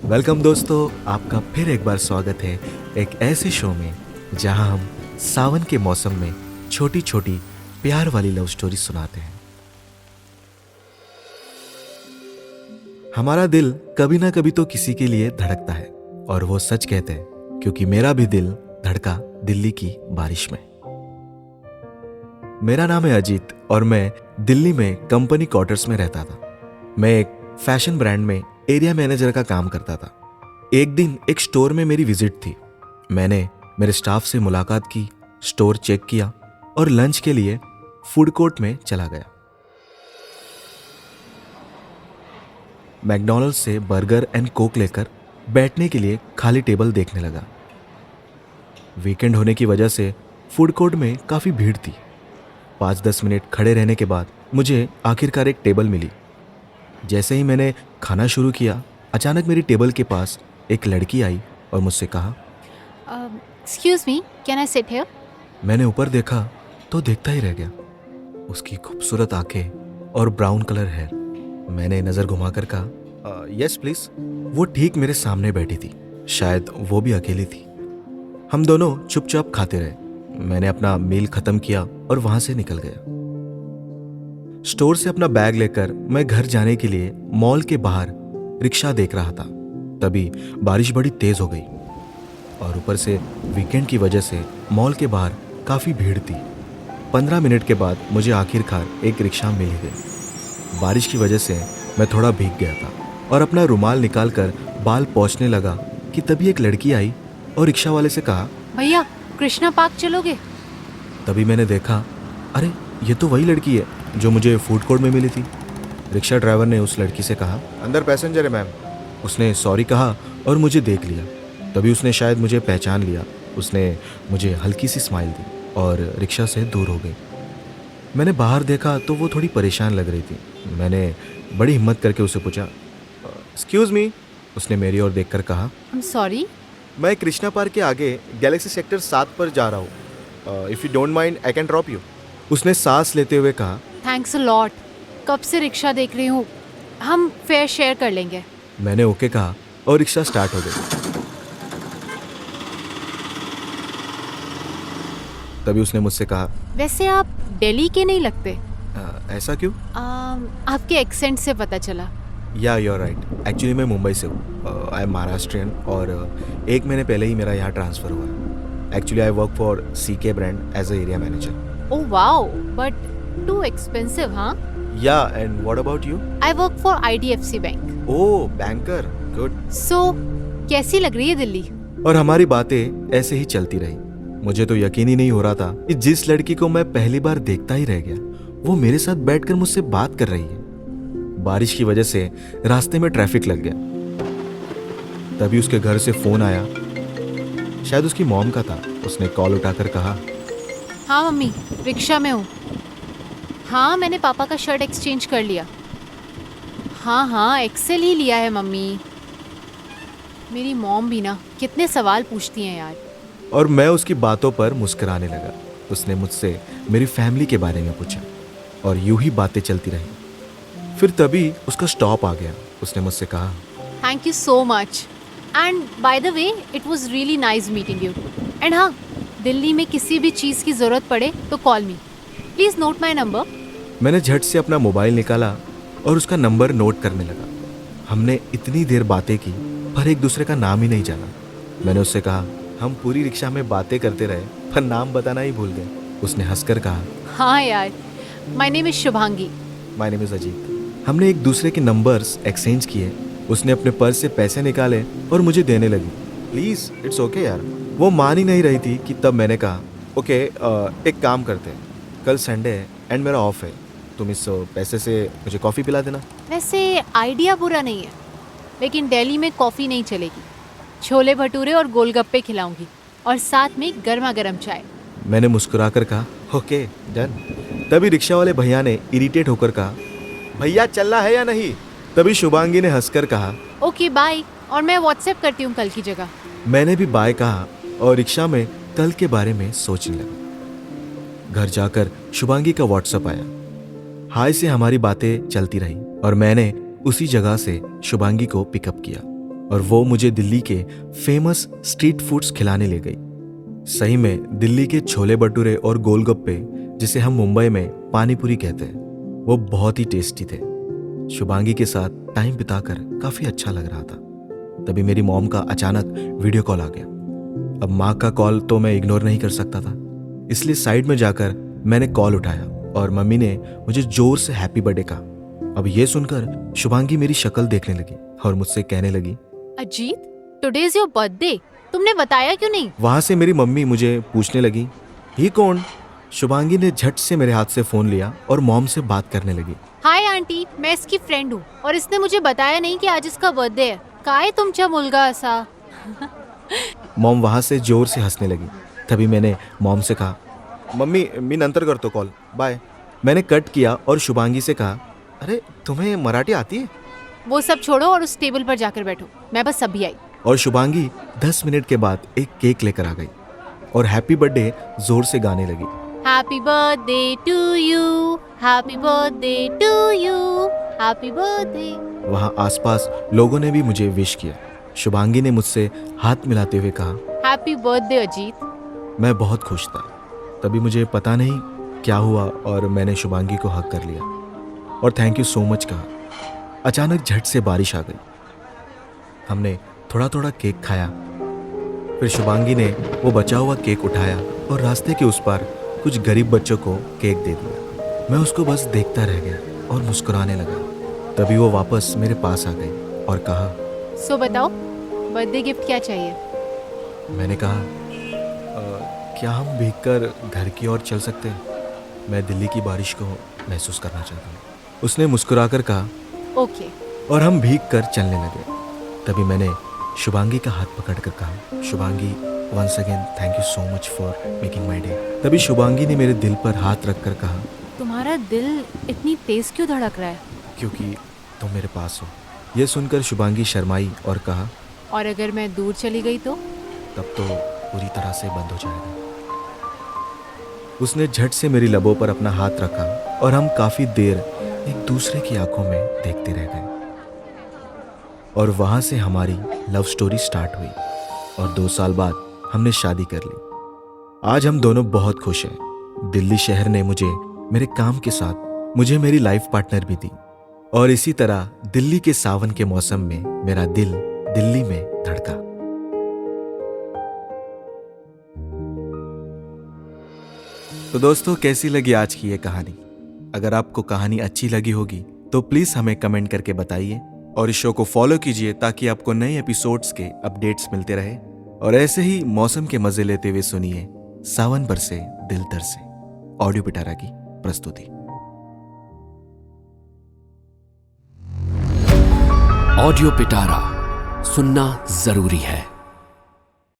Welcome दोस्तों, आपका फिर एक बार स्वागत है एक ऐसे शो में जहां हम सावन के मौसम में छोटी छोटी प्यार वाली लव स्टोरी सुनाते हैं। हमारा दिल कभी ना कभी तो किसी के लिए धड़कता है और वो सच कहते हैं, क्योंकि मेरा भी दिल धड़का दिल्ली की बारिश में। मेरा नाम है अजीत और मैं दिल्ली में कंपनी क्वार्टर्स में रहता था। मैं एक फैशन ब्रांड में एरिया मैनेजर का काम करता था। एक दिन एक स्टोर में मेरी विजिट थी। मैंने मेरे स्टाफ से मुलाकात की, स्टोर चेक किया और लंच के लिए फूड कोर्ट में चला गया। मैकडॉनल्ड्स से बर्गर एंड कोक लेकर बैठने के लिए खाली टेबल देखने लगा। वीकेंड होने की वजह से फूड कोर्ट में काफ़ी भीड़ थी। 5-10 मिनट खड़े रहने के बाद मुझे आखिरकार एक टेबल मिली। जैसे ही मैंने खाना शुरू किया, अचानक मेरी टेबल के पास एक लड़की आई और मुझसे कहा, excuse me, can I sit here? मैंने ऊपर देखा तो देखता ही रह गया। उसकी खूबसूरत आंखें और ब्राउन कलर हेयर। मैंने नज़र घुमाकर कहा, यस प्लीज। वो ठीक मेरे सामने बैठी थी। शायद वो भी अकेली थी। हम दोनों चुपचाप खाते रहे। मैंने अपना मील खत्म किया और वहां से निकल गया। स्टोर से अपना बैग लेकर मैं घर जाने के लिए मॉल के बाहर रिक्शा देख रहा था। तभी बारिश बड़ी तेज हो गई और ऊपर से वीकेंड की वजह से मॉल के बाहर काफ़ी भीड़ थी। 15 मिनट के बाद मुझे आखिरकार एक रिक्शा मिल गई। बारिश की वजह से मैं थोड़ा भीग गया था और अपना रुमाल निकालकर बाल पोंछने लगा कि तभी एक लड़की आई और रिक्शा वाले से कहा, भैया कृष्णा पार्क चलोगे? तभी मैंने देखा, अरे ये तो वही लड़की है जो मुझे फूड कोर्ट में मिली थी। रिक्शा ड्राइवर ने उस लड़की से कहा, अंदर पैसेंजर है मैम। उसने सॉरी कहा और मुझे देख लिया। तभी उसने शायद मुझे पहचान लिया। उसने मुझे हल्की सी स्माइल दी और रिक्शा से दूर हो गई। मैंने बाहर देखा तो वो थोड़ी परेशान लग रही थी। मैंने बड़ी हिम्मत करके उसे पूछा, एक्सक्यूज़ मी। उसने मेरी ओर देखकर कहा, आई एम सॉरी। मैं कृष्णा पार्क के आगे गैलेक्सी सेक्टर 7 पर जा रहा हूँ। If you don't mind I can drop you. उसने सांस लेते हुए कहा, थैंक्स अ लॉट। कब से रिक्शा देख रही हूँ, हम फेयर शेयर कर लेंगे। मैंने ओके कहा और रिक्शा स्टार्ट हो गई। तभी उसने मुझसे कहा, वैसे आप दिल्ली के नहीं लगते। ऐसा क्यों? आपके एक्सेंट से पता चला। या यू आर राइट। एक्चुअली मैं मुंबई से हूँ। आई एम महाराष्ट्रियन और 1 महीने पहले ही मेरा यहाँ ट्रांसफ़र हुआ है। Actually I work for CK brand as a area manager. Oh wow, but too expensive, हाँ? Yeah and what about you? I work for IDFC bank. Oh banker, good. So कैसी लग रही है दिल्ली? और हमारी बातें ऐसे ही चलती रही। मुझे तो यकीन ही नहीं हो रहा था कि जिस लड़की को मैं पहली बार देखता ही रह गया, वो मेरे साथ बैठकर मुझसे बात कर रही है। बारिश की वजह से रास्ते में ट्रैफिक लग गया। तभी उसके घर से फोन आया। शायद उसकी मॉम का था। उसने कॉल उठाकर कहा, हाँ मम्मी, रिक्शा में हूँ। हाँ, मैंने पापा का शर्ट एक्सचेंज कर लिया। हाँ एक्सेल ही लिया है मम्मी। मेरी मॉम भी ना कितने सवाल पूछती हैं यार। और मैं उसकी बातों पर मुस्कुराने लगा। उसने मुझसे मेरी फैमिली के बारे में पूछा और यूं ही बातें चलती रही। फिर तभी उसका स्टॉप आ गया। उसने मुझसे कहा, thank you so much and by the way it was really nice meeting you. And हाँ, दिल्ली में किसी भी चीज़ की ज़रूरत पड़े तो call me, please note my number. मैंने झट से अपना मोबाइल निकाला और उसका नंबर नोट करने लगा। हमने इतनी देर बातें की पर एक दूसरे का नाम ही नहीं जाना। मैंने उससे कहा, हम पूरी रिक्शा में बातें करते रहे पर नाम बताना ही भूल गए। उसने हंसकर कहा, हाँ यार, my name is Shubhangi. My name is Ajit. हमने एक दूसरे के नंबर्स एक्सचेंज किए। उसने अपने पर्स से पैसे निकाले और मुझे देने लगी। प्लीज़ इट्स ओके यार। वो मान ही नहीं रही थी कि तब मैंने कहा, ओके एक काम करते हैं, कल संडे है एंड मेरा ऑफ है, तुम इस पैसे से मुझे कॉफ़ी पिला देना। वैसे आइडिया बुरा नहीं है, लेकिन दिल्ली में कॉफ़ी नहीं चलेगी। छोले भटूरे और गोलगप्पे खिलाऊंगी और साथ में गर्मा गर्म चाय। मैंने मुस्कुराकर कहा, ओके डन। तभी रिक्शा वाले भैया ने इरिटेट होकर कहा, भैया चलना है या नहीं? तभी शुभांगी ने हंसकर कहा, ओके बाय, और मैं व्हाट्सएप करती हूँ कल की जगह। मैंने भी बाय कहा और रिक्शा में कल के बारे में सोचने लगा। घर जाकर शुभांगी का व्हाट्सएप आया। हाय से हमारी बातें चलती रही और मैंने उसी जगह से शुभांगी को पिकअप किया। और वो मुझे दिल्ली के फेमस स्ट्रीट फूड्स खिलाने ले गई। सही में दिल्ली के छोले भटूरे और गोलगप्पे, जिसे हम मुंबई में पानीपुरी कहते हैं, वो बहुत ही टेस्टी थे। शुभांगी के साथ टाइम बिताकर काफी अच्छा लग रहा था। तभी मेरी मॉम का अचानक वीडियो कॉल आ गया। अब माँ का कॉल तो मैं इग्नोर नहीं कर सकता था, इसलिए साइड में जाकर मैंने कॉल उठाया और मम्मी ने मुझे जोर से हैप्पी बर्थडे कहा। अब ये सुनकर शुभांगी मेरी शक्ल देखने लगी और मुझसे कहने लगी, Ajit, today is your birthday, तुमने बताया क्यों नहीं? वहां से मेरी मम्मी मुझे पूछने लगी, ही कौन? शुभांगी ने झट से मेरे हाथ से फोन लिया और मॉम से बात करने लगी। हाय आंटी, मैं इसकी फ्रेंड हूँ और इसने मुझे बताया नहीं कि आज इसका बर्थडे है। काय तुमचा मुलगा असा? मॉम वहां से जोर से हंसने लगी। तभी मैंने मॉम से कहा, मम्मी मी नंतर करतो कॉल, बाय। मैंने कट किया और शुभांगी से कहा, अरे तुम्हें मराठी आती है? वो सब छोड़ो और उस टेबल पर जाकर बैठो, मैं बस अभी आई। और शुभांगी 10 मिनट के बाद एक केक लेकर आ गई और हैप्पी बर्थडे जोर से गाने लगी। Happy birthday to you, happy birthday to you, happy birthday. वहां आसपास लोगों ने भी मुझे विश किया। शुभांगी ने मुझसे हाथ मिलाते हुए कहा, हैप्पी बर्थडे अजीत। मैं बहुत खुश था। तभी मुझे पता नहीं क्या हुआ और मैंने शुभांगी को हक कर लिया और थैंक यू सो मच कहा। अचानक झट से बारिश आ गई। हमने थोड़ा थोड़ा केक खाया। फिर शुभांगी ने वो बचा हुआ केक उठाया और रास्ते के उस पार कुछ गरीब बच्चों को केक दे दिया। मैं उसको बस देखता रह गया और मुस्कुराने लगा। तभी वो वापस मेरे पास आ गई और कहा, सो बताओ, बर्थडे गिफ्ट क्या चाहिए? मैंने कहा, क्या हम भीगकर घर की ओर चल सकते हैं? मैं दिल्ली की बारिश को महसूस करना चाहता हूँ। उसने मुस्कुराकर कहा, ओके। और हम भीग कर चलने लगे। तभी मैंने शुभांगी का हाथ पकड़कर कहा, Shubhangi once again thank you so much for making my day. तभी शुभांगी ने मेरे दिल पर हाथ रखकर कहा, तुम्हारा दिल इतनी तेज क्यों धड़क रहा है? क्योंकि तुम मेरे पास हो। यह सुनकर शुभांगी शर्माई और कहा, और अगर मैं दूर चली गई तो? तब तो पूरी तरह से बंद हो जाएगा। उसने झट से मेरी लबों पर अपना हाथ रखा और हम काफी देर एक दूसरे की आंखों में देखते रह गए। और वहां से हमारी लव स्टोरी स्टार्ट हुई और 2 साल बाद हमने शादी कर ली। आज हम दोनों बहुत खुश हैं। दिल्ली शहर ने मुझे मेरे काम के साथ मुझे मेरी लाइफ पार्टनर भी दी और इसी तरह दिल्ली के सावन के मौसम में मेरा दिल दिल्ली में धड़का। तो दोस्तों, कैसी लगी आज की ये कहानी? अगर आपको कहानी अच्छी लगी होगी तो प्लीज हमें कमेंट करके बताइए और इस शो को फॉलो कीजिए ताकि आपको नए एपिसोड्स के अपडेट्स मिलते रहे। और ऐसे ही मौसम के मजे लेते हुए सुनिए सावन बरसे दिल तरसे, ऑडियो पिटारा की प्रस्तुति। ऑडियो पिटारा सुनना जरूरी है।